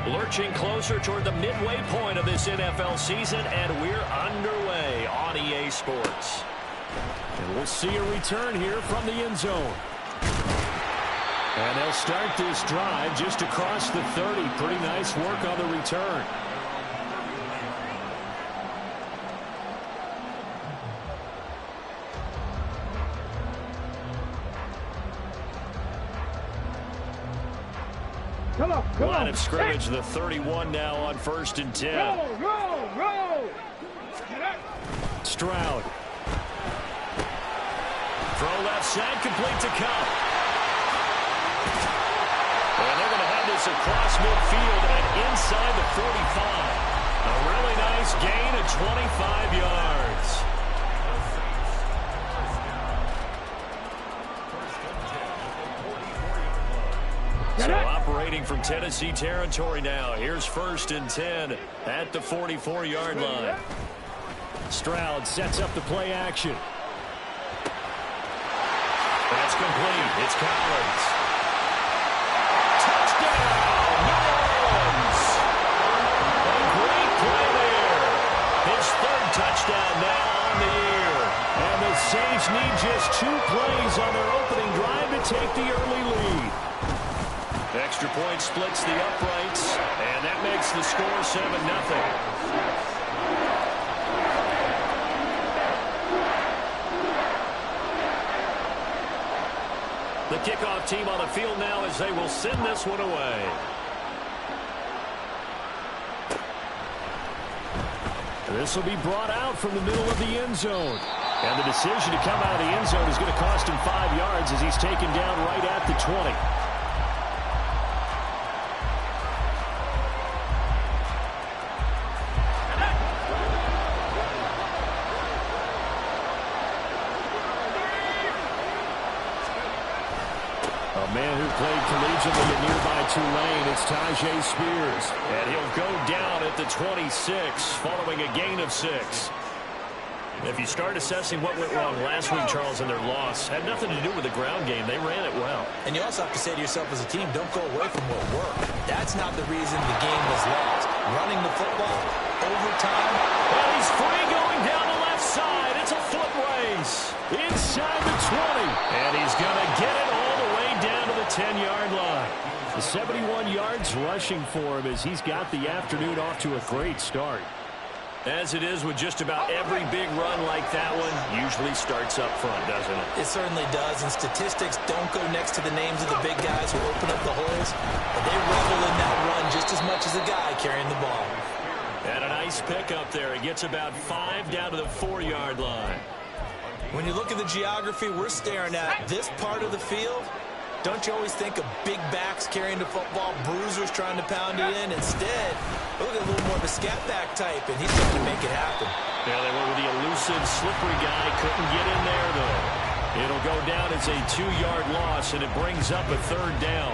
Lurching closer toward the midway point of this NFL season, and we're underway on EA Sports. And we'll see a return here from the end zone. And they'll start this drive just across the 30. Pretty nice work on the return. Line of scrimmage, the 31 now on 1st and 10. Roll. Stroud. Throw left side, complete to Cup. And they're going to have this across midfield and inside the 45. A really nice gain of 25 yards. So operating from Tennessee territory now. Here's 1st and 10 at the 44-yard line. Stroud sets up the play action. That's complete. It's Collins. Touchdown, New Orleans. A great play there. His 3rd touchdown now on the year. And the Saints need just 2 plays on their opening drive to take the early lead. Extra point splits the uprights, and that makes the score 7-0. The kickoff team on the field now as they will send this one away. This will be brought out from the middle of the end zone. And the decision to come out of the end zone is going to cost him 5 yards as he's taken down right at the 20. A man who played collegiately at nearby Tulane, it's Tyjae Spears. And he'll go down at the 26 following a gain of 6. If you start assessing what went wrong last week, Charles, in their loss, had nothing to do with the ground game. They ran it well. And you also have to say to yourself as a team, don't go away from what worked. That's not the reason the game was lost. Running the football, overtime. Well, he's free going down the left side. It's a foot race. Inside the 20. And he's going to get it all the way down to the 10-yard line. The 71 yards rushing for him as he's got the afternoon off to a great start. As it is with just about every big run like that one, usually starts up front, doesn't it? It certainly does, and statistics don't go next to the names of the big guys who open up the holes, but they revel in that run just as much as the guy carrying the ball. And a nice pick up there. He gets about 5 down to the 4-yard line. When you look at the geography we're staring at, this part of the field, don't you always think of big backs carrying the football, bruisers trying to pound it in? Instead, look at a little more of a scat back type, and he's trying to make it happen. Yeah, they went with the elusive, slippery guy. Couldn't get in there, though. It'll go down as a 2-yard loss, and it brings up a 3rd down.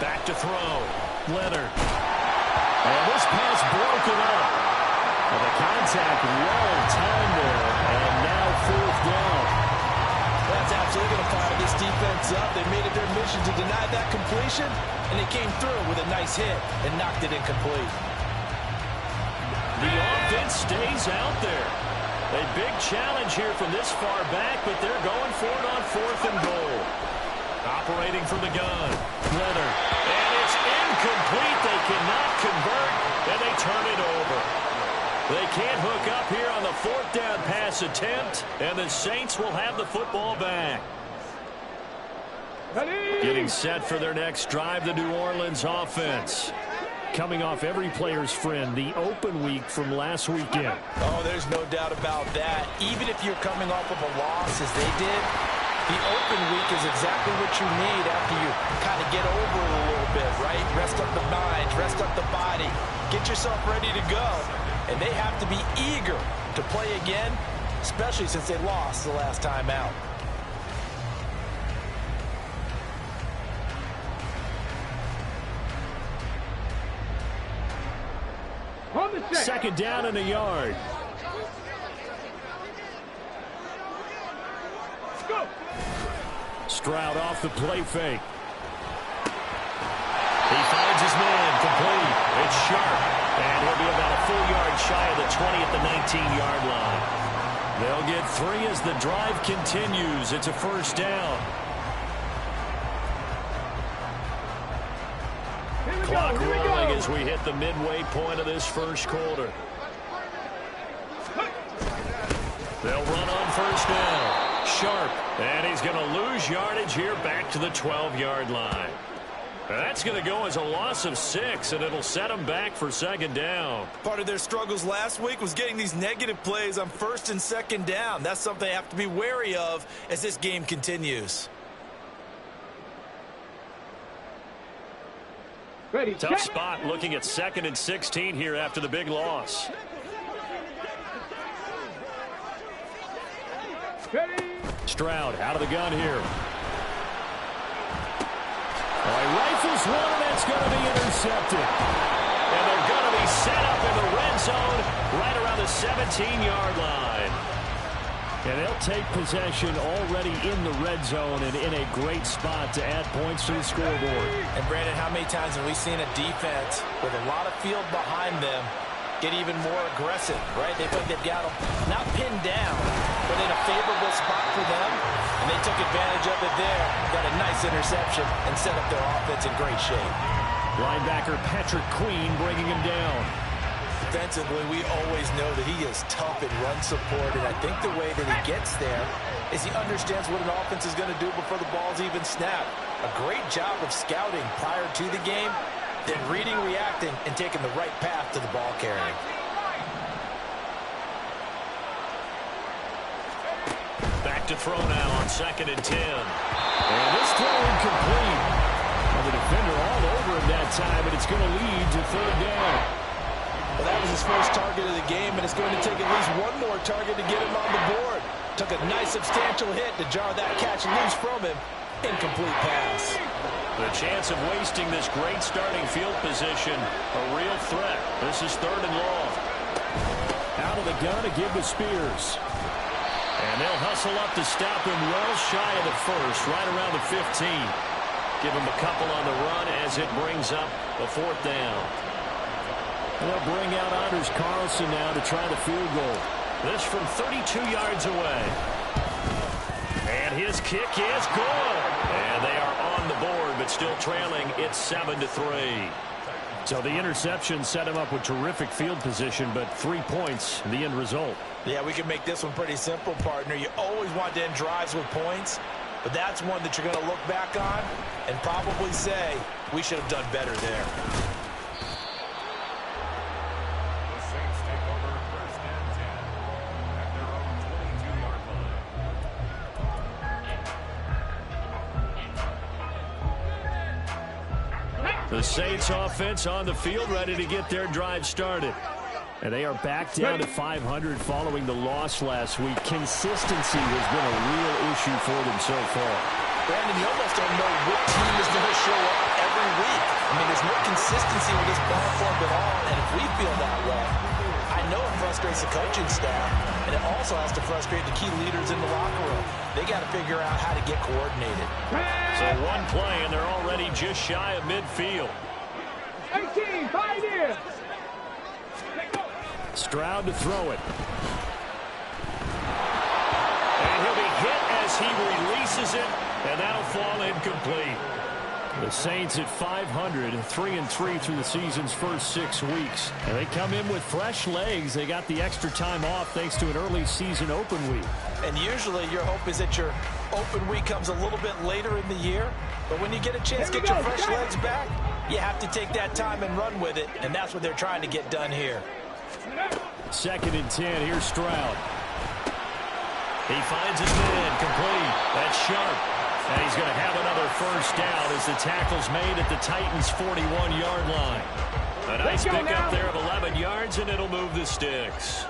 Back to throw. Leonard. And this pass broken up. And the contact long time there. And now 4th down. That's absolutely going to fire this defense up. They made it their mission to deny that completion, and they came through with a nice hit and knocked it incomplete. The offense stays out there. A big challenge here from this far back, but they're going for it on 4th and goal. Operating from the gun. Leonard. And it's incomplete. They cannot convert, and they turn it over. They can't hook up here on the 4th down pass attempt, and the Saints will have the football back. Getting set for their next drive, the New Orleans offense. Coming off every player's friend, the open week from last weekend. Oh, there's no doubt about that. Even if you're coming off of a loss as they did, the open week is exactly what you need after you kind of get over it a little bit, right? Rest up the mind, rest up the body, get yourself ready to go. And they have to be eager to play again especially since they lost the last time out. Second down and a yard. Let's go. Stroud off the play fake. He finds his man, complete. It's Sharp, and he'll be about a full yard shy of the 20 at the 19-yard line. They'll get 3 as the drive continues. It's a first down. Clock rolling as we hit the midway point of this first quarter. They'll run on first down. Sharp, and he's going to lose yardage here back to the 12-yard line. That's going to go as a loss of 6, and it'll set them back for second down. Part of their struggles last week was getting these negative plays on first and second down. That's something they have to be wary of as this game continues. Ready, Tough check. spot looking at 2nd and 16 here after the big loss. Ready. Stroud out of the gun here. He rifles one, and that's going to be intercepted. And they're going to be set up in the red zone right around the 17-yard line. And they'll take possession already in the red zone and in a great spot to add points to the scoreboard. And, Brandon, how many times have we seen a defense with a lot of field behind them get even more aggressive, right? They think they've got them not pinned down, but in a favorable spot for them, and they took advantage of it there, got a nice interception, and set up their offense in great shape. Linebacker Patrick Queen bringing him down. Defensively, we always know that he is tough in run support, and I think the way that he gets there is he understands what an offense is going to do before the ball's even snapped. A great job of scouting prior to the game, then reading, reacting, and taking the right path to the ball carrier. Back to throw now on 2nd and 10. And this throw incomplete. Well, the defender all over him that time, and it's going to lead to 3rd down. Well, that was his first target of the game, and it's going to take at least one more target to get him on the board. Took a nice substantial hit to jar that catch loose from him. Incomplete pass. The chance of wasting this great starting field position, a real threat. This is 3rd and long. Out of the gun to give to Spears. And they'll hustle up to stop him well shy of the first, right around the 15. Give him a couple on the run as it brings up a 4th down. They'll bring out Anders Carlson now to try the field goal. This from 32 yards away. And his kick is good. And they are on the board, but still trailing. It's 7-3. So the interception set him up with terrific field position, but 3 points, the end result. Yeah, we can make this one pretty simple, partner. You always want to end drives with points, but that's one that you're going to look back on and probably say, we should have done better there. The Saints offense on the field ready to get their drive started. And they are back down to 500 following the loss last week. Consistency has been a real issue for them so far. Brandon, you almost don't know what team is going to show up every week. I mean, there's no consistency with this ball club at all, and if we feel that way, I know it frustrates the coaching staff, and it also has to frustrate the key leaders in the locker room. They got to figure out how to get coordinated. So one play, and they're already just shy of midfield. 18, Pioneer. Stroud to throw it. And he'll be hit as he releases it, and that'll fall incomplete. The Saints at 500, 3-3 through the season's first 6 weeks. And they come in with fresh legs. They got the extra time off thanks to an early season open week. And usually your hope is that your open week comes a little bit later in the year. But when you get a chance to get your fresh legs back, you have to take that time and run with it. And that's what they're trying to get done here. 2nd and 10, here's Stroud. He finds his man, complete. That's Sharp. And he's going to have another first down as the tackle's made at the Titans' 41-yard line. A nice pickup there of 11 yards, and it'll move the sticks.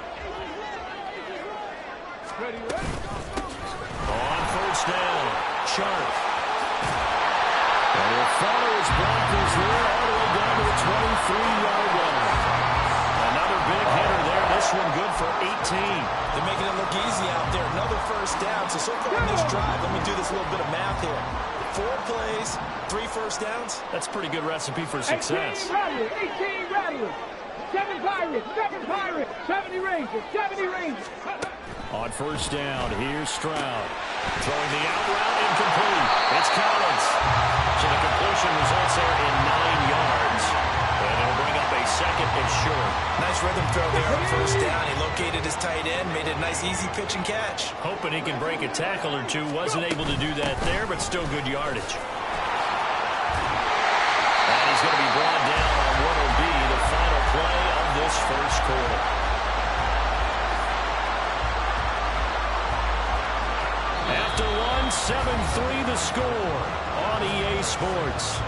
On first down, Sharp. And he'll follow his blockers there all the way down to the 23-yard line. Another big hitter there. This one good for 18. They're making it look easy out there. Another first down. So far in this drive, let me do this little bit of math here. 4 plays, 3 first downs. That's a pretty good recipe for success. 18 Rattlers, 7 Pirates, 7 Pirates, 70 Rangers, 70 Rangers. On first down, here's Stroud. Throwing the out route, incomplete. It's Collins. So the completion results there in 9 yards. And it'll bring up a second and short. Nice rhythm throw there on first down. He located his tight end, made it a nice easy pitch and catch. Hoping he can break a tackle or two. Wasn't able to do that there, but still good yardage. And he's going to be brought down on what will be the final play of this first quarter. After one, 7-3 the score on EA Sports.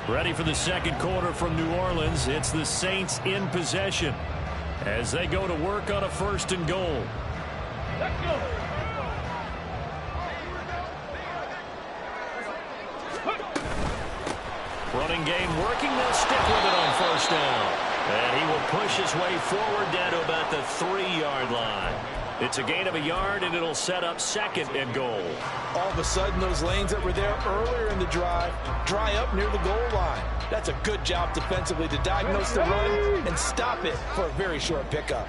Ready for the second quarter from New Orleans. It's the Saints in possession as they go to work on a first and goal. Let's go. Running game working. They'll stick with it on first down. And he will push his way forward down to about the 3-yard line. It's a gain of a yard, and it'll set up second and goal. All of a sudden, those lanes that were there earlier in the drive dry up near the goal line. That's a good job defensively to diagnose the run and stop it for a very short pickup.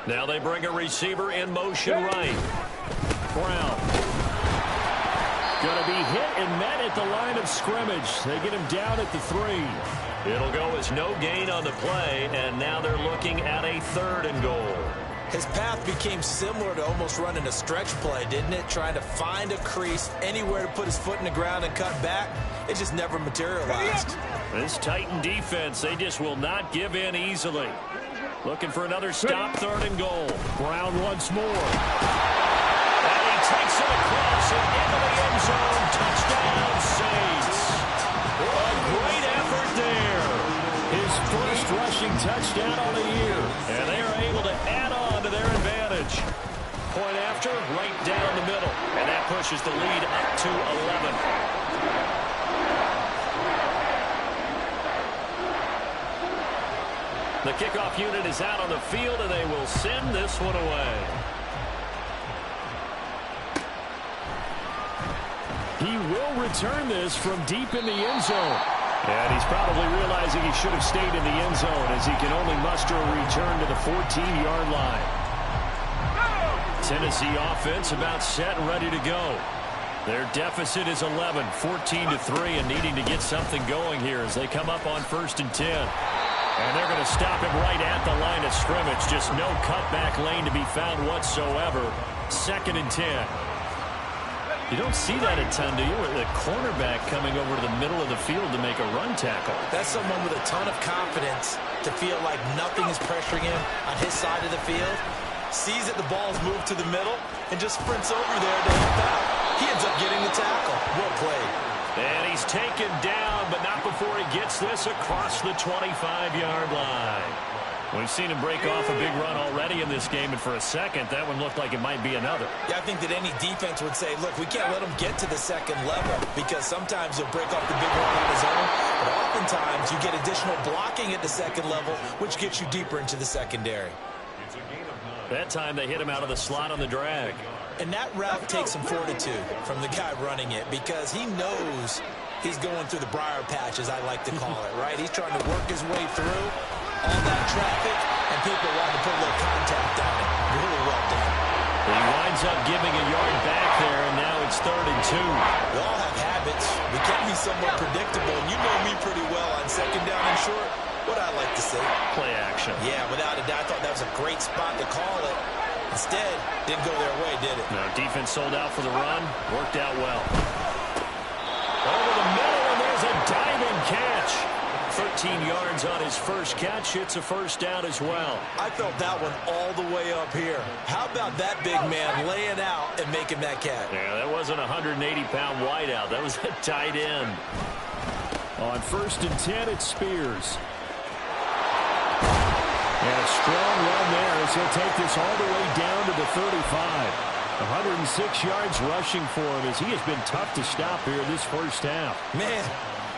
Now they bring a receiver in motion right. Brown. Going to be hit and met at the line of scrimmage. They get him down at the 3. It'll go as no gain on the play, and now they're looking at a 3rd and goal. His path became similar to almost running a stretch play, didn't it? Trying to find a crease, anywhere to put his foot in the ground and cut back. It just never materialized. This Titan defense, they just will not give in easily. Looking for another stop, 3rd and goal. Brown once more. And he takes it across and into the end zone. Touchdown, Saints. A great effort there. His first rushing touchdown on the year. And they are able to add on to their advantage. Point after, right down the middle. And that pushes the lead up to 11. The kickoff unit is out on the field, and they will send this one away. He will return this from deep in the end zone. And he's probably realizing he should have stayed in the end zone as he can only muster a return to the 14-yard line. Tennessee offense about set and ready to go. Their deficit is 11, 14-3, and needing to get something going here as they come up on 1st and 10. And they're going to stop him right at the line of scrimmage. Just no cutback lane to be found whatsoever. 2nd and 10. You don't see that a ton, do you? With the cornerback coming over to the middle of the field to make a run tackle. That's someone with a ton of confidence to feel like nothing is pressuring him on his side of the field. Sees that the ball's moved to the middle and just sprints over there to help out. He ends up getting the tackle. Well played. And he's taken down, but not before he gets this across the 25-yard line. We've seen him break off a big run already in this game, and for a second, that one looked like it might be another. Yeah, I think that any defense would say, look, we can't let him get to the second level because sometimes he'll break off the big run on his own, but oftentimes you get additional blocking at the second level, which gets you deeper into the secondary. That time they hit him out of the slot on the drag. And that route takes some fortitude from the guy running it because he knows he's going through the briar patch, as I like to call it, right? He's trying to work his way through all that traffic, and people want to put a little contact on it. Really well done. He winds up giving a yard back there, and now it's 3rd and 2. We all have habits. We can be somewhat predictable, and you know me pretty well on 2nd down and short. What I like to say. Play action. Yeah, without a doubt, I thought that was a great spot to call it. Instead, didn't go their way, did it? No, defense sold out for the run. Worked out well. Over the middle, and there's a diving catch. 13 yards on his first catch. It's a first down as well. I felt that one all the way up here. How about that big man laying out and making that catch? Yeah, that wasn't a 180-pound wideout. That was a tight end. On 1st and 10, it's Spears. And a strong run there as he'll take this all the way down to the 35. 106 yards rushing for him as he has been tough to stop here this first half. Man,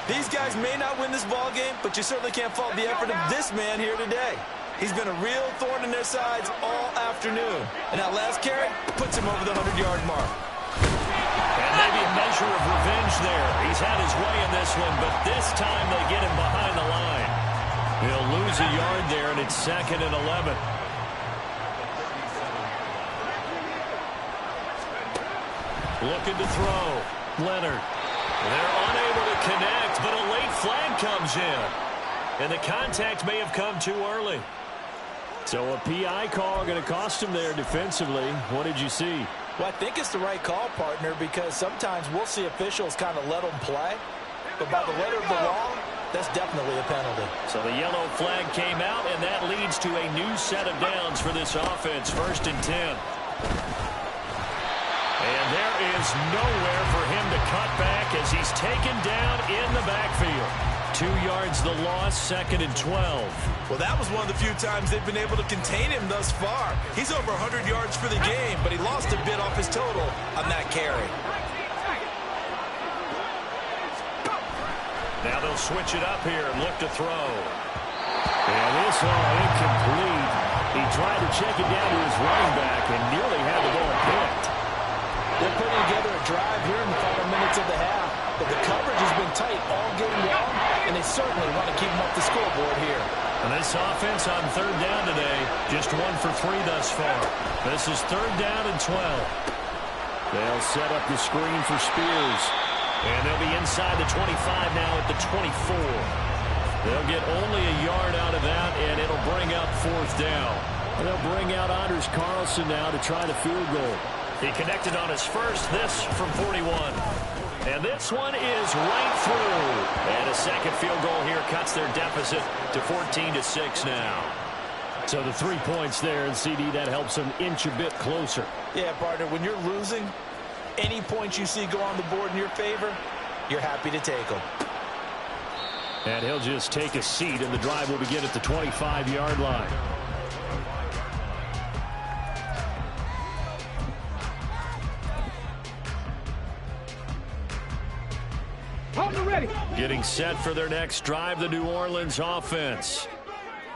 these guys may not win this ball game, but you certainly can't fault the effort of this man here today. He's been a real thorn in their sides all afternoon. And that last carry puts him over the 100-yard mark. And maybe a measure of revenge there. He's had his way in this one, but this time they get him behind the line. He'll lose a yard there, and it's 2nd and 11. Looking to throw. Leonard. They're unable to connect, but a late flag comes in. And the contact may have come too early. So a PI call going to cost him there defensively. What did you see? Well, I think it's the right call, partner, because sometimes we'll see officials kind of let them play. But by the letter of the law, that's definitely a penalty. So the yellow flag came out, and that leads to a new set of downs for this offense. 1st and 10. And there is nowhere for him to cut back as he's taken down in the backfield. 2 yards the loss, 2nd and 12. Well, that was one of the few times they've been able to contain him thus far. He's over 100 yards for the game, but he lost a bit off his total on that carry. Now they'll switch it up here and look to throw. And this all incomplete. He tried to check it down to his running back and nearly had the ball picked. They're putting together a drive here in the final minutes of the half, but the coverage has been tight all game long, and they certainly want to keep them up the scoreboard here. And this offense on 3rd down today, just 1 for 3 thus far. This is 3rd down and 12. They'll set up the screen for Spears. And they'll be inside the 25 now at the 24. They'll get only a yard out of that, and it'll bring up 4th down. And they'll bring out Anders Carlson now to try the field goal. He connected on his first, this from 41. And this one is right through. And a second field goal here cuts their deficit to 14-6 now. So the 3 points there, and CD, that helps them inch a bit closer. Yeah, partner, when you're losing, any points you see go on the board in your favor, you're happy to take them. And he'll just take a seat, and the drive will begin at the 25-yard line. Ready. Getting set for their next drive, the New Orleans offense.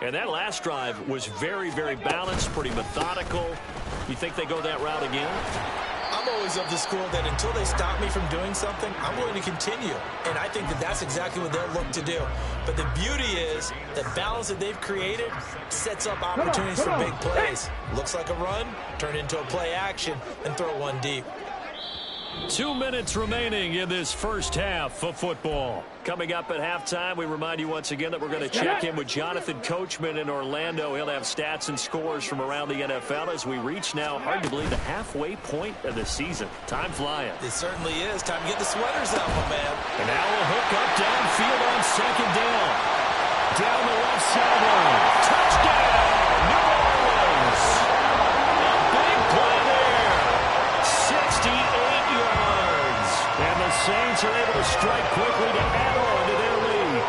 And that last drive was very, very balanced, pretty methodical. You think they go that route again? I'm always of the school that until they stop me from doing something, I'm willing to continue. And I think that that's exactly what they'll look to do. But the beauty is the balance that they've created sets up opportunities for big plays. Looks like a run, turn into a play action, and throw one deep. 2 minutes remaining in this first half of football. Coming up at halftime, we remind you once again that we're going to check in with Jonathan Coachman in Orlando. He'll have stats and scores from around the NFL as we reach now, hard to believe, the halfway point of the season. Time flying. It certainly is. Time to get the sweaters out, my man. And now we'll hook up downfield on 2nd down. Down the left sideline. Touchdown, New Orleans. A big play there. 68 yards. And the Saints are able to strike quickly to add on to their lead.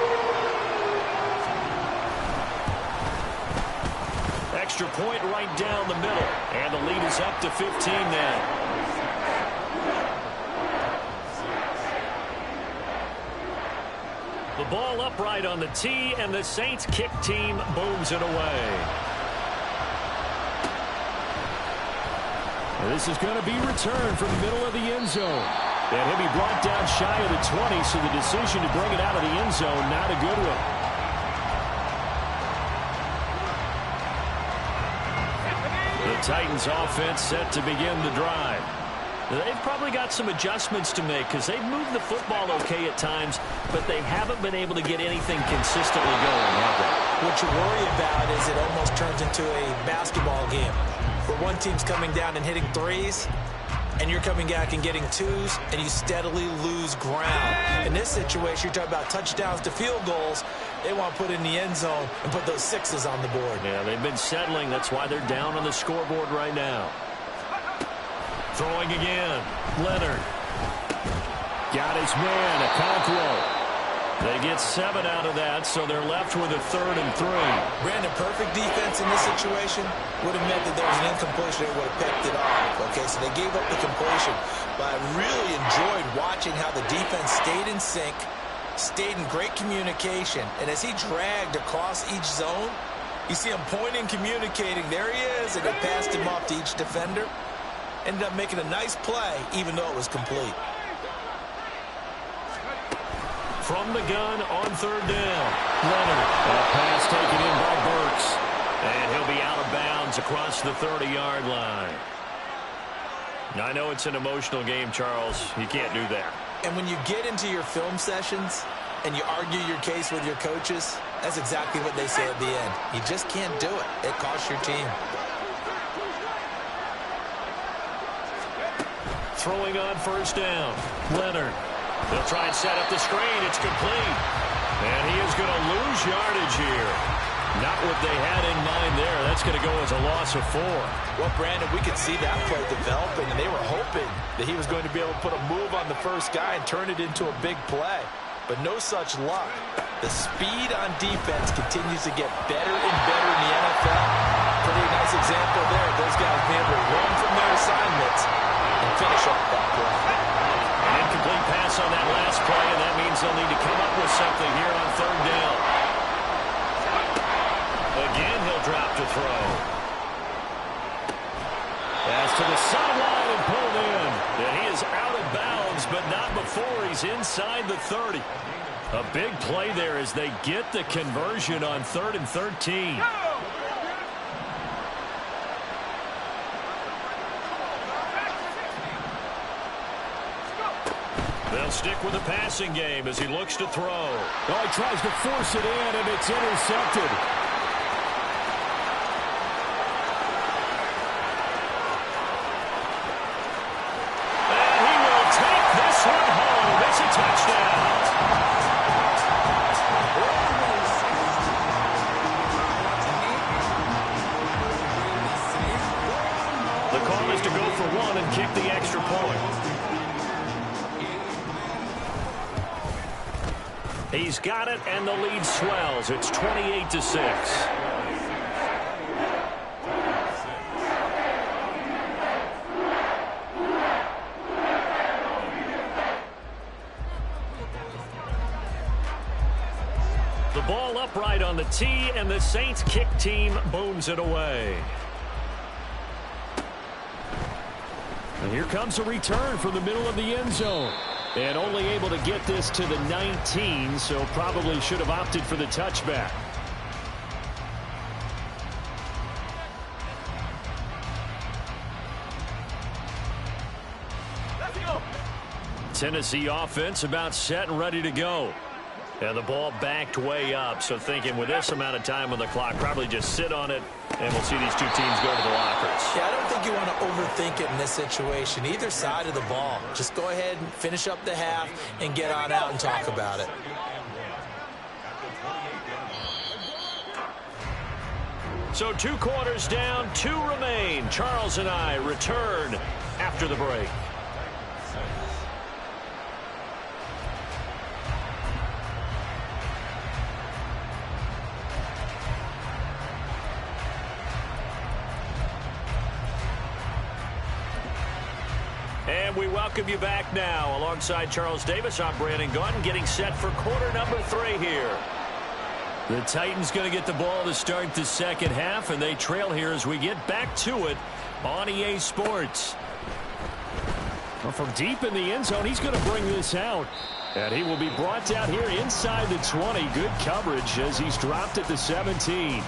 Extra point right down the middle. And the lead is up to 15 now. The ball upright on the tee, and the Saints kick team booms it away. This is going to be returned from the middle of the end zone. And he'll be brought down shy of the 20, so the decision to bring it out of the end zone, not a good one. The Titans offense set to begin the drive. They've probably got some adjustments to make because they've moved the football okay at times, but they haven't been able to get anything consistently going, have they? What you worry about is it almost turns into a basketball game where one team's coming down and hitting threes, and you're coming back and getting twos, and you steadily lose ground. In this situation, you're talking about touchdowns to field goals. They want to put in the end zone and put those sixes on the board. Yeah, they've been settling. That's why they're down on the scoreboard right now. Throwing again. Leonard. Got his man, Okonkwo. They get 7 out of that, so they're left with a 3rd and 3. Brandon, perfect defense in this situation would have meant that there was an incompletion. They would have picked it off. Okay, so they gave up the completion. But I really enjoyed watching how the defense stayed in sync, stayed in great communication. And as he dragged across each zone, you see him pointing, communicating. There he is, and they passed him off to each defender. Ended up making a nice play, even though it was complete. From the gun on 3rd down. Leonard. A pass taken in by Burks. And he'll be out of bounds across the 30-yard line. I know it's an emotional game, Charles. You can't do that. And when you get into your film sessions and you argue your case with your coaches, that's exactly what they say at the end. You just can't do it. It costs your team. Throwing on 1st down. Leonard. They'll try and set up the screen. It's complete. And he is going to lose yardage here. Not what they had in mind there. That's going to go as a loss of 4. Well, Brandon, we could see that play developing, and they were hoping that he was going to be able to put a move on the first guy and turn it into a big play. But no such luck. The speed on defense continues to get better and better in the NFL. Pretty nice example there. Those guys being able to run from their assignments and finish off that play. An incomplete pass on that last play, and that means they'll need to come up with something here on 3rd down. Again, he'll drop to throw. Pass to the sideline and pulled in. And he is out of bounds, but not before he's inside the 30. A big play there as they get the conversion on 3rd and 13. They'll stick with the passing game as he looks to throw. Oh, he tries to force it in, and it's intercepted. And he will take this one home. It's a touchdown. The call is to go for 1 and kick the extra point. He's got it, and the lead swells. It's 28-6. The ball upright on the tee, and the Saints kick team booms it away. And here comes a return from the middle of the end zone. And only able to get this to the 19, so probably should have opted for the touchback. Tennessee offense about set and ready to go. And the ball backed way up, so thinking with this amount of time on the clock, probably just sit on it, and we'll see these two teams go to the lockers. Yeah, I don't think you want to overthink it in this situation. Either side of the ball. Just go ahead and finish up the half and get on out and talk about it. So 2 quarters down, 2 remain. Charles and I return after the break. And we welcome you back now. Alongside Charles Davis, I'm Brandon Gaudin, getting set for quarter number 3 here. The Titans going to get the ball to start the second half, and they trail here as we get back to it on EA Sports. Well, from deep in the end zone, he's going to bring this out. And he will be brought down here inside the 20. Good coverage as he's dropped at the 17.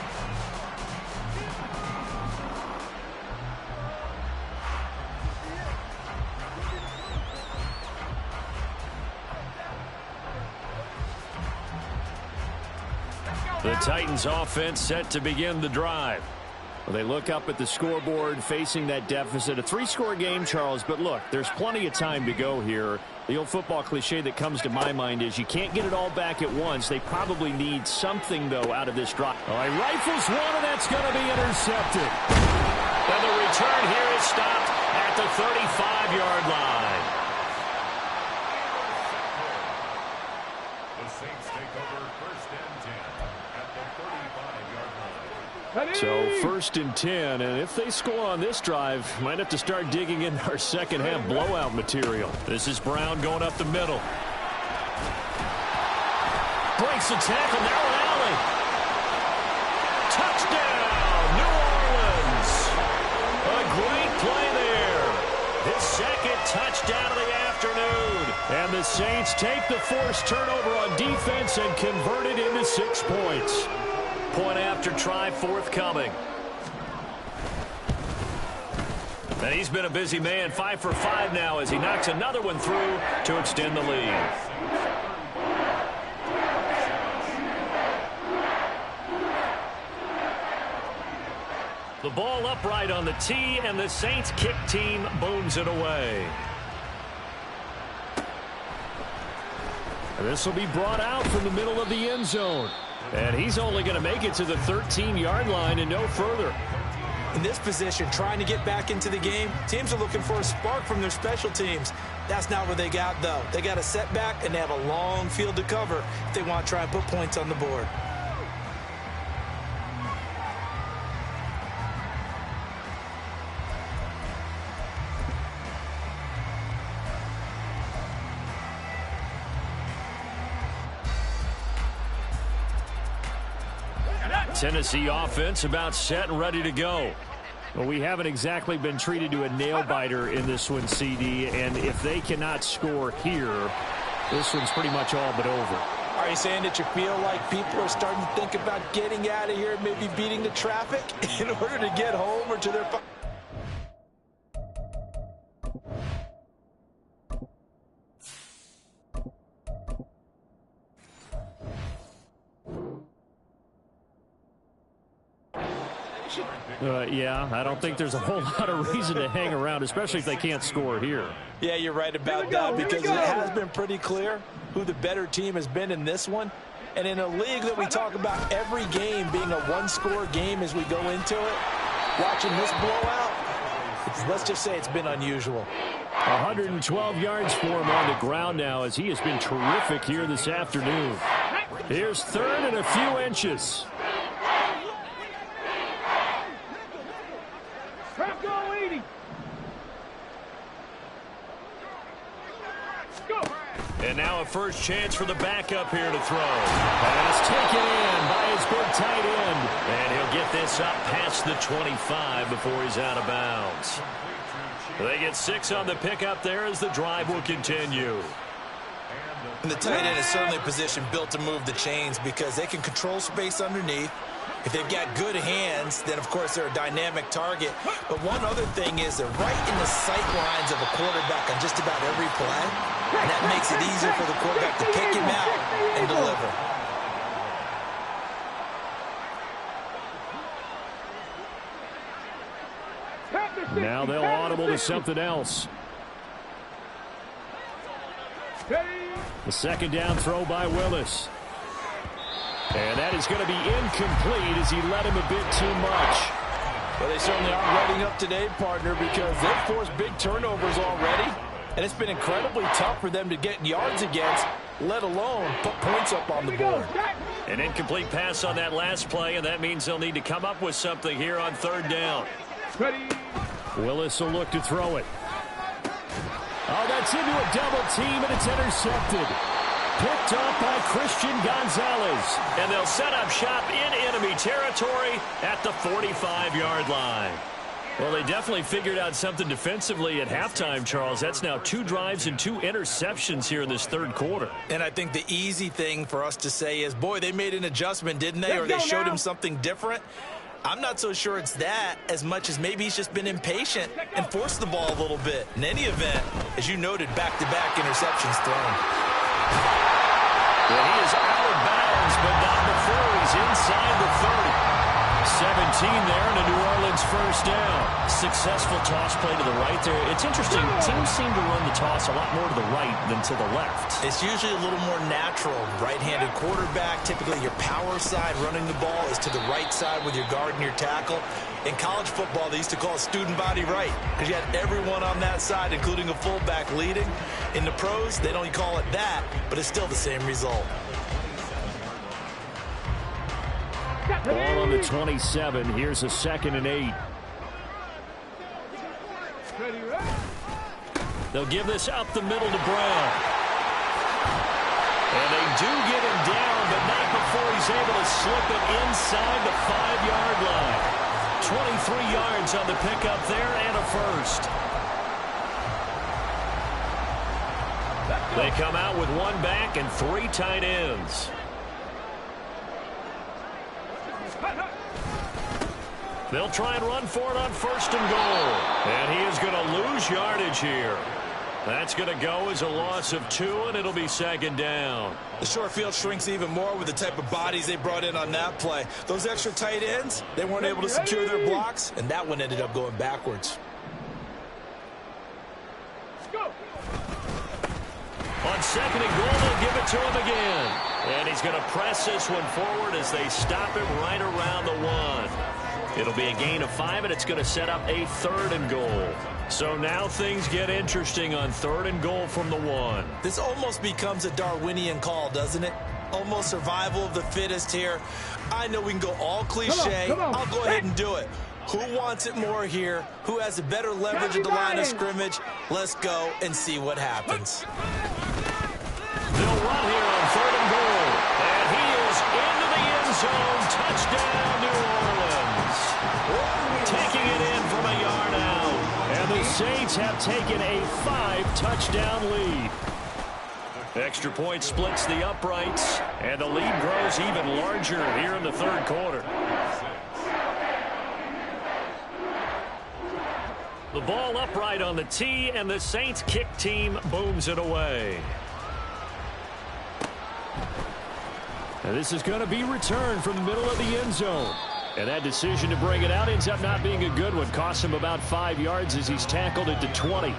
The Titans offense set to begin the drive. Well, they look up at the scoreboard facing that deficit. A 3-score game, Charles, but look, there's plenty of time to go here. The old football cliche that comes to my mind is you can't get it all back at once. They probably need something, though, out of this drive. Oh, he rifles one, and that's going to be intercepted. And the return here is stopped at the 35-yard line. So 1st and 10, and if they score on this drive, might have to start digging in our second half blowout material. This is Brown going up the middle. Breaks the tackle, narrow alley. Touchdown, New Orleans. A great play there. His second touchdown of the afternoon. And the Saints take the forced turnover on defense and convert it into 6 points. Point after try forthcoming. And he's been a busy man, 5 for 5 now as he knocks another one through to extend the lead. The ball upright on the tee, and the Saints kick team booms it away. And this will be brought out from the middle of the end zone. And he's only going to make it to the 13-yard line and no further. In this position, trying to get back into the game, teams are looking for a spark from their special teams. That's not what they got, though. They got a setback, and they have a long field to cover if they want to try and put points on the board. Tennessee offense about set and ready to go. Well, we haven't exactly been treated to a nail-biter in this one, CD, and if they cannot score here, this one's pretty much all but over. Are you saying that you feel like people are starting to think about getting out of here, maybe beating the traffic in order to get home or to their... Yeah, I don't think there's a whole lot of reason to hang around, especially if they can't score here. Yeah, you're right about that because it has been pretty clear who the better team has been in this one. And in a league that we talk about every game being a one-score game as we go into it, watching this blowout, let's just say it's been unusual. 112 yards for him on the ground now as he has been terrific here this afternoon. Here's 3rd and a few inches. And now a first chance for the backup here to throw. Pass taken in by his big tight end. And he'll get this up past the 25 before he's out of bounds. They get 6 on the pickup there as the drive will continue. And the tight end is certainly a position built to move the chains because they can control space underneath. If they've got good hands, then, of course, they're a dynamic target. But one other thing is they're right in the sight lines of a quarterback on just about every play. And that makes it easier for the quarterback to pick him out and deliver. Now they'll audible to something else. The second down throw by Willis. And that is going to be incomplete as he led him a bit too much. Well, they certainly aren't letting up today, partner, because they've forced big turnovers already. And it's been incredibly tough for them to get yards against, let alone put points up on the board. An incomplete pass on that last play, and that means they'll need to come up with something here on 3rd down. Willis will look to throw it. Oh, that's into a double team, and it's intercepted. Picked up by Christian Gonzalez. And they'll set up shop in enemy territory at the 45-yard line. Well, they definitely figured out something defensively at halftime, Charles. That's now 2 drives and 2 interceptions here in this 3rd quarter. And I think the easy thing for us to say is, boy, they made an adjustment, didn't they? Or they showed him something different. I'm not so sure it's that as much as maybe he's just been impatient and forced the ball a little bit. In any event, as you noted, back-to-back interceptions thrown. Well, he is out of bounds, but not before he's inside the 30. 17 there and a New Orleans first down. Successful toss play to the right there. It's interesting. Teams seem to run the toss a lot more to the right than to the left. It's usually a little more natural. Right-handed quarterback, typically your power side running the ball is to the right side with your guard and your tackle. In college football, they used to call it student body right because you had everyone on that side, including a fullback leading. In the pros, they don't call it that, but it's still the same result. Ball on the 27. Here's a 2nd and 8. They'll give this up the middle to Brown. And they do get him down, but not before he's able to slip it inside the 5-yard line. 23 yards on the pickup there and a first. They come out with 1 back and 3 tight ends. They'll try and run for it on 1st and goal. And he is going to lose yardage here. That's going to go as a loss of 2, and it'll be 2nd down. The short field shrinks even more with the type of bodies they brought in on that play. Those extra tight ends, they weren't able to secure their blocks, and that one ended up going backwards. On 2nd and goal, they'll give it to him again. And he's going to press this one forward as they stop him right around the 1. It'll be a gain of 5, and it's going to set up a 3rd and goal. So now things get interesting on 3rd and goal from the 1. This almost becomes a Darwinian call, doesn't it? Almost survival of the fittest here. I know we can go all cliche. Come on. I'll go ahead and do it. Who wants it more here? Who has a better leverage at the line of scrimmage? Let's go and see what happens. They'll run here on 3rd and goal. And he is into the end zone. Touchdown, New Orleans. Taking it in from a yard out. And the Saints have taken a 5-touchdown lead. Extra point splits the uprights. And the lead grows even larger here in the 3rd quarter. The ball upright on the tee, and the Saints kick team booms it away. And this is going to be returned from the middle of the end zone. And that decision to bring it out ends up not being a good one. Costs him about 5 yards as he's tackled it to 20.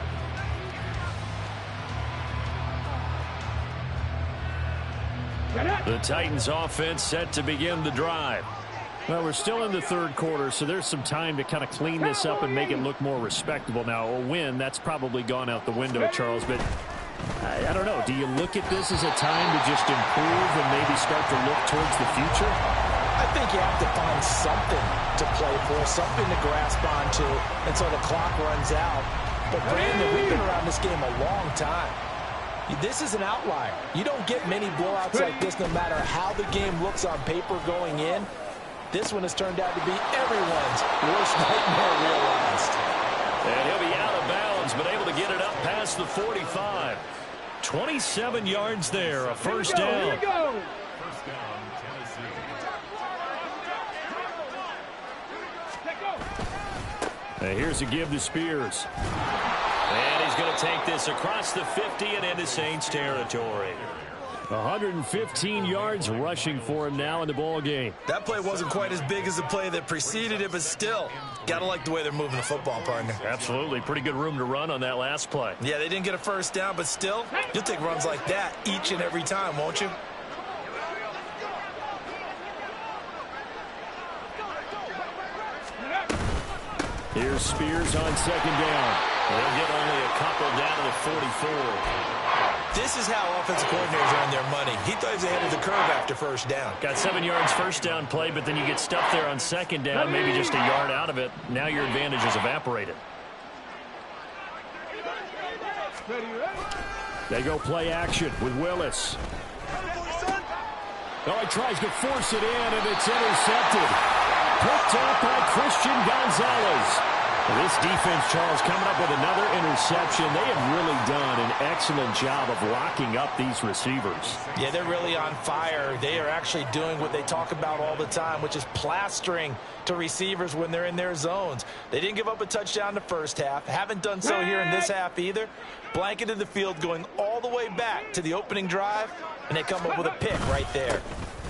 The Titans offense set to begin the drive. Well, we're still in the 3rd quarter, so there's some time to kind of clean this up and make it look more respectable. Now, a win, that's probably gone out the window, Charles, but I don't know. Do you look at this as a time to just improve and maybe start to look towards the future? I think you have to find something to play for, something to grasp onto until the clock runs out. But, Brandon, we've been around this game a long time. This is an outlier. You don't get many blowouts like this no matter how the game looks on paper going in. This one has turned out to be everyone's worst nightmare realized. And he'll be out of bounds, but able to get it up past the 45. 27 yards there, a first down. Here we go. And here's a give to Spears. And he's going to take this across the 50 and into Saints territory. 115 yards rushing for him now in the ball game. That play wasn't quite as big as the play that preceded it, but still, gotta like the way they're moving the football, partner. Absolutely. Pretty good room to run on that last play. Yeah, they didn't get a first down, but still, you'll take runs like that each and every time, won't you? Here's Spears on 2nd down. They'll get only a couple down to the 44. This is how offensive coordinators earn their money. He thought he was ahead of the curve after first down. Got 7 yards first down play, but then you get stuffed there on 2nd down, maybe just a yard out of it. Now your advantage is evaporated. They go play action with Willis. Oh, he tries to force it in, and it's intercepted. Picked up by Christian Gonzalez. This defense, Charles, coming up with another interception. They have really done an excellent job of locking up these receivers. Yeah, they're really on fire. They are actually doing what they talk about all the time, which is plastering to receivers when they're in their zones. They didn't give up a touchdown the first half. Haven't done so here in this half either. Blanketed the field going all the way back to the opening drive, and they come up with a pick right there.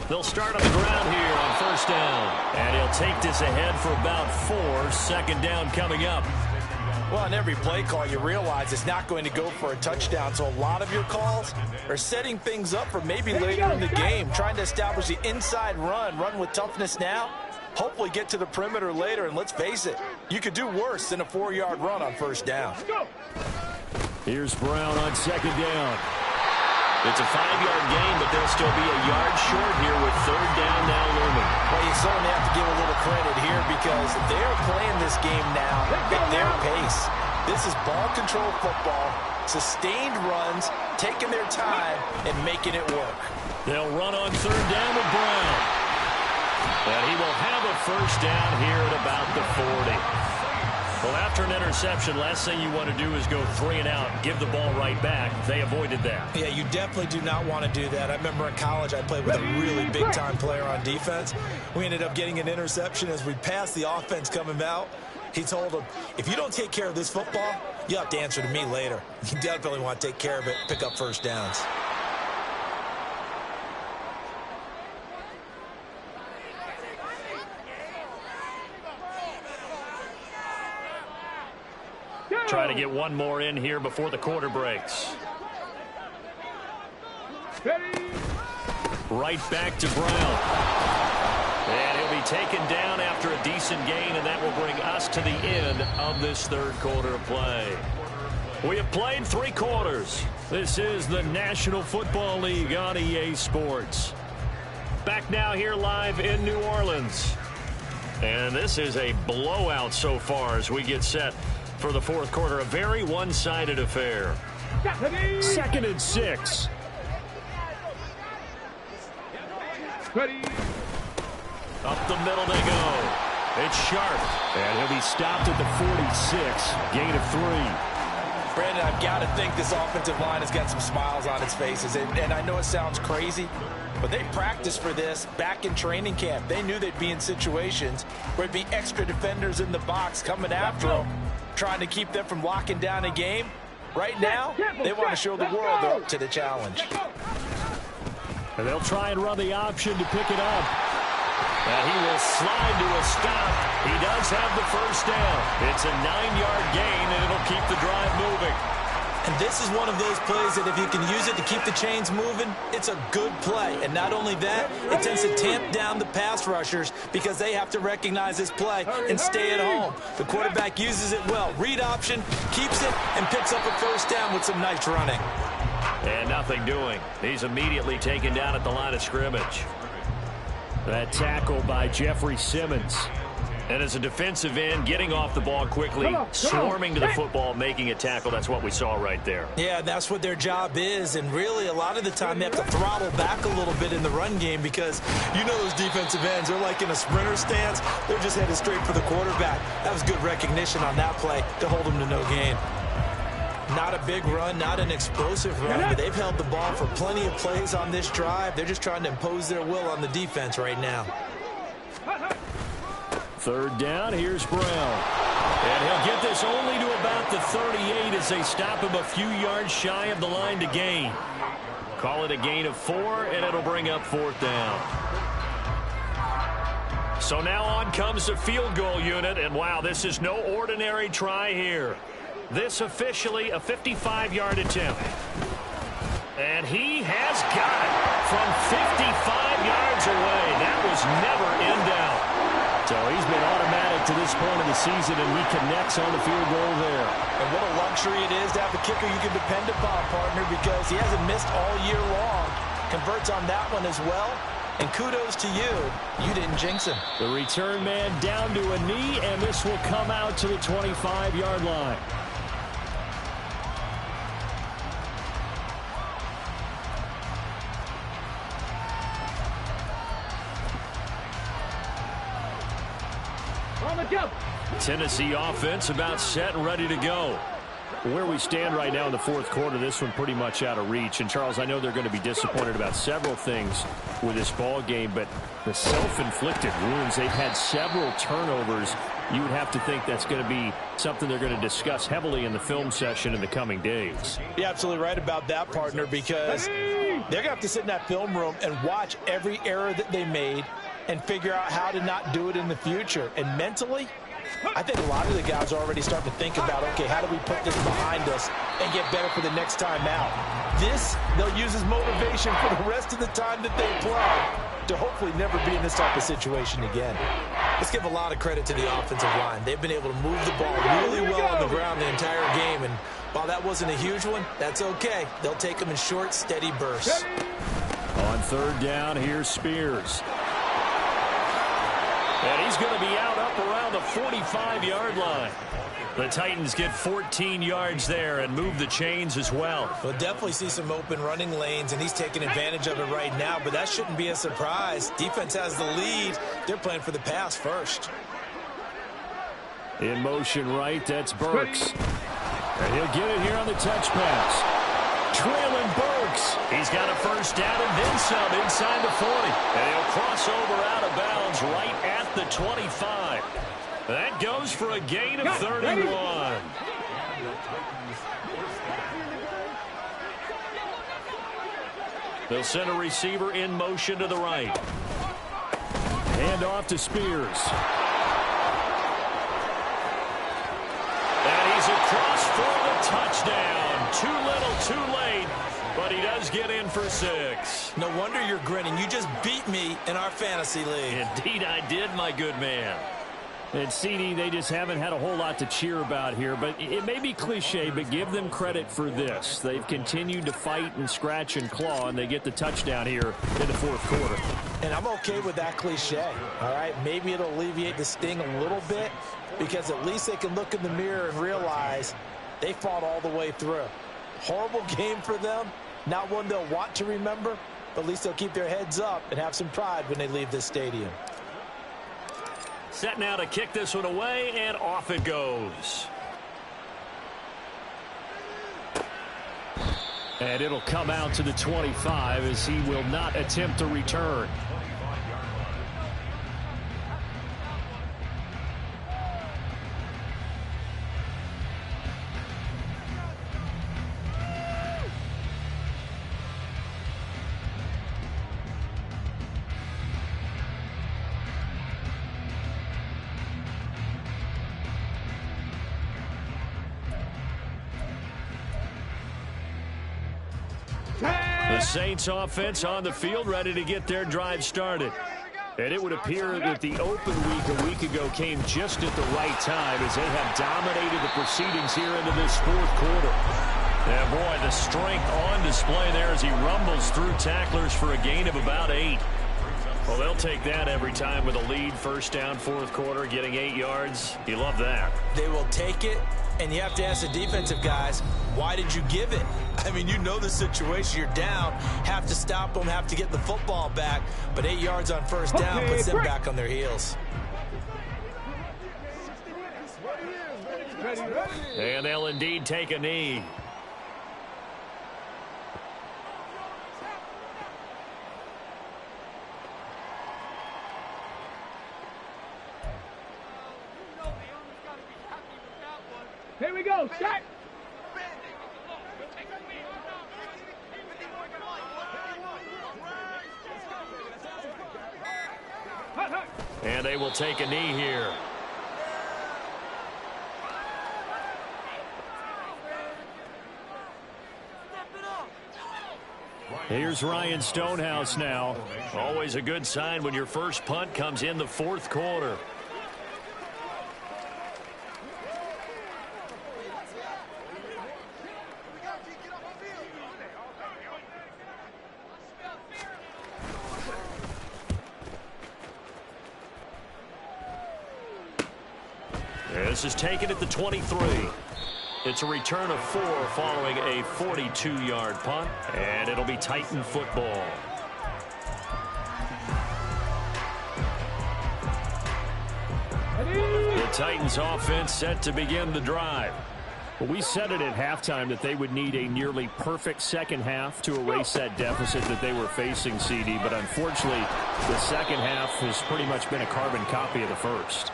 They'll start on the ground here on first down. And he'll take this ahead for about 4. 2nd down coming up. Well, on every play call, you realize it's not going to go for a touchdown. So a lot of your calls are setting things up for maybe later in the game, trying to establish the inside run with toughness now. Hopefully get to the perimeter later. And let's face it, you could do worse than a 4-yard run on first down. Here's Brown on 2nd down. It's a 5-yard gain, but they'll still be a yard short here with third down now looming. Well, you certainly have to give a little credit here because they're playing this game now at their pace. This is ball control football, sustained runs, taking their time, and making it work. They'll run on third down with Brown. And he will have a first down here at about the 40. Well, after an interception, last thing you want to do is go 3 and out, give the ball right back. They avoided that. Yeah, you definitely do not want to do that. I remember in college I played with a really big-time player on defense. We ended up getting an interception as we passed the offense coming out. He told him, if you don't take care of this football, you'll have to answer to me later. You definitely want to take care of it, pick up first downs. Try to get one more in here before the quarter breaks. Right back to Brown. And he'll be taken down after a decent gain, and that will bring us to the end of this third quarter of play. We have played 3 quarters. This is the National Football League on EA Sports. Back now here live in New Orleans. And this is a blowout so far as we get set for the fourth quarter. A very one-sided affair. 2nd and 6. Ready. Up the middle they go. It's Sharp. And he'll be stopped at the 46. Gain of 3. Brandon, I've got to think this offensive line has got some smiles on its faces. And I know it sounds crazy, but they practiced for this back in training camp. They knew they'd be in situations where there'd be extra defenders in the box coming after them, trying to keep them from locking down a game. Right now, they want to show the world they're up to the challenge. And they'll try and run the option to pick it up. And he will slide to a stop. He does have the first down. It's a 9-yard gain, and it'll keep the drive moving. And this is one of those plays that if you can use it to keep the chains moving, it's a good play. And not only that, it tends to tamp down the pass rushers because they have to recognize this play and stay at home. The quarterback uses it well. Read option, keeps it, and picks up a first down with some nice running. And nothing doing. He's immediately taken down at the line of scrimmage. That tackle by Jeffrey Simmons. And as a defensive end, getting off the ball quickly, swarming to the football, making a tackle. That's what we saw right there. Yeah, that's what their job is. And really, a lot of the time, they have to throttle back a little bit in the run game because you know those defensive ends, they're like in a sprinter stance. They're just headed straight for the quarterback. That was good recognition on that play to hold them to no gain. Not a big run, not an explosive run, but they've held the ball for plenty of plays on this drive. They're just trying to impose their will on the defense right now. Third down, here's Brown. And he'll get this only to about the 38 as they stop him a few yards shy of the line to gain. Call it a gain of 4, and it'll bring up 4th down. So now on comes the field goal unit, and wow, this is no ordinary try here. This officially a 55-yard attempt. And he has got it from 55 yards away. That was never in doubt. So he's been automatic to this point of the season, and he connects on the field goal there. And what a luxury it is to have a kicker you can depend upon, partner, because he hasn't missed all year long. Converts on that one as well. And kudos to you. You didn't jinx him. The return man down to a knee, and this will come out to the 25-yard line. Tennessee offense about set and ready to go. Where we stand right now in the fourth quarter, this one pretty much out of reach. And, Charles, I know they're going to be disappointed about several things with this ball game, but the self-inflicted wounds, they've had several turnovers. You would have to think that's going to be something they're going to discuss heavily in the film session in the coming days. You're absolutely right about that, partner, because they're going to have to sit in that film room and watch every error that they made and figure out how to not do it in the future. And mentally, I think a lot of the guys are already starting to think about, okay, how do we put this behind us and get better for the next time out? This, they'll use as motivation for the rest of the time that they play to hopefully never be in this type of situation again. Let's give a lot of credit to the offensive line. They've been able to move the ball really well on the ground the entire game, and while that wasn't a huge one, that's okay. They'll take them in short, steady bursts. On third down, here's Spears. And he's going to be out up around the 45-yard line. The Titans get 14 yards there and move the chains as well. We'll definitely see some open running lanes, and he's taking advantage of it right now, but that shouldn't be a surprise. Defense has the lead. They're playing for the pass first. In motion right, that's Burks. And he'll get it here on the touch pass. Traylon Burks. He's got a first down and then some inside the 40. And he'll cross over out of bounds right at the 25. That goes for a gain of 31. They'll send a receiver in motion to the right. Hand off to Spears. And he's across for the touchdown. Too little, too late, but he does get in for 6. No wonder you're grinning. You just beat me in our fantasy league. Indeed I did, my good man. And CD, they just haven't had a whole lot to cheer about here, but it may be cliche, but give them credit for this. They've continued to fight and scratch and claw, and they get the touchdown here in the fourth quarter. And I'm okay with that cliche, all right? Maybe it'll alleviate the sting a little bit, because at least they can look in the mirror and realize they fought all the way through. Horrible game for them, not one they'll want to remember, but at least they'll keep their heads up and have some pride when they leave this stadium. Set now to kick this one away, and off it goes. And it'll come out to the 25 as he will not attempt to return. The Saints offense on the field, ready to get their drive started. And it would appear that the open week a week ago came just at the right time as they have dominated the proceedings here into this fourth quarter. And boy, the strength on display there as he rumbles through tacklers for a gain of about 8. Well, they'll take that every time with a lead, first down, fourth quarter, getting 8 yards. You love that. They will take it, and you have to ask the defensive guys, why did you give it? I mean, you know the situation. You're down, have to stop them, have to get the football back, but 8 yards on first down puts them back on their heels. And they'll indeed take a knee. Here we go, set! And they will take a knee here. Here's Ryan Stonehouse now. Always a good sign when your first punt comes in the fourth quarter. This is taken at the 23. It's a return of 4 following a 42-yard punt, and it'll be Titan football. The Titans offense set to begin the drive. Well, we said it at halftime that they would need a nearly perfect second half to erase that deficit that they were facing, CD, but unfortunately the second half has pretty much been a carbon copy of the first.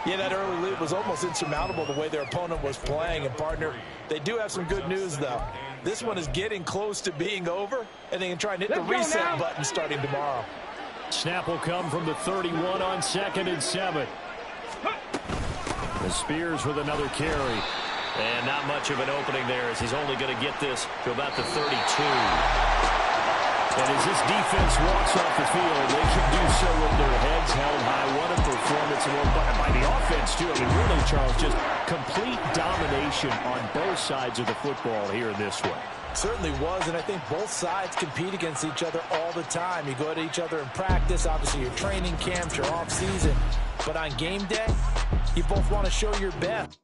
Yeah, that early lead was almost insurmountable the way their opponent was playing. And, partner, they do have some good news, though. This one is getting close to being over, and they can try and hit the reset button starting tomorrow. Snap will come from the 31 on 2nd and 7. The Spears with another carry. And not much of an opening there as he's only going to get this to about the 32. And as this defense walks off the field, they should do so with their heads held high. What a performance by the offense, too. I mean, really, Charles, just complete domination on both sides of the football here in this one. Certainly was, and I think both sides compete against each other all the time. You go at each other in practice, obviously your training camps, your off season. But on game day, you both want to show your best.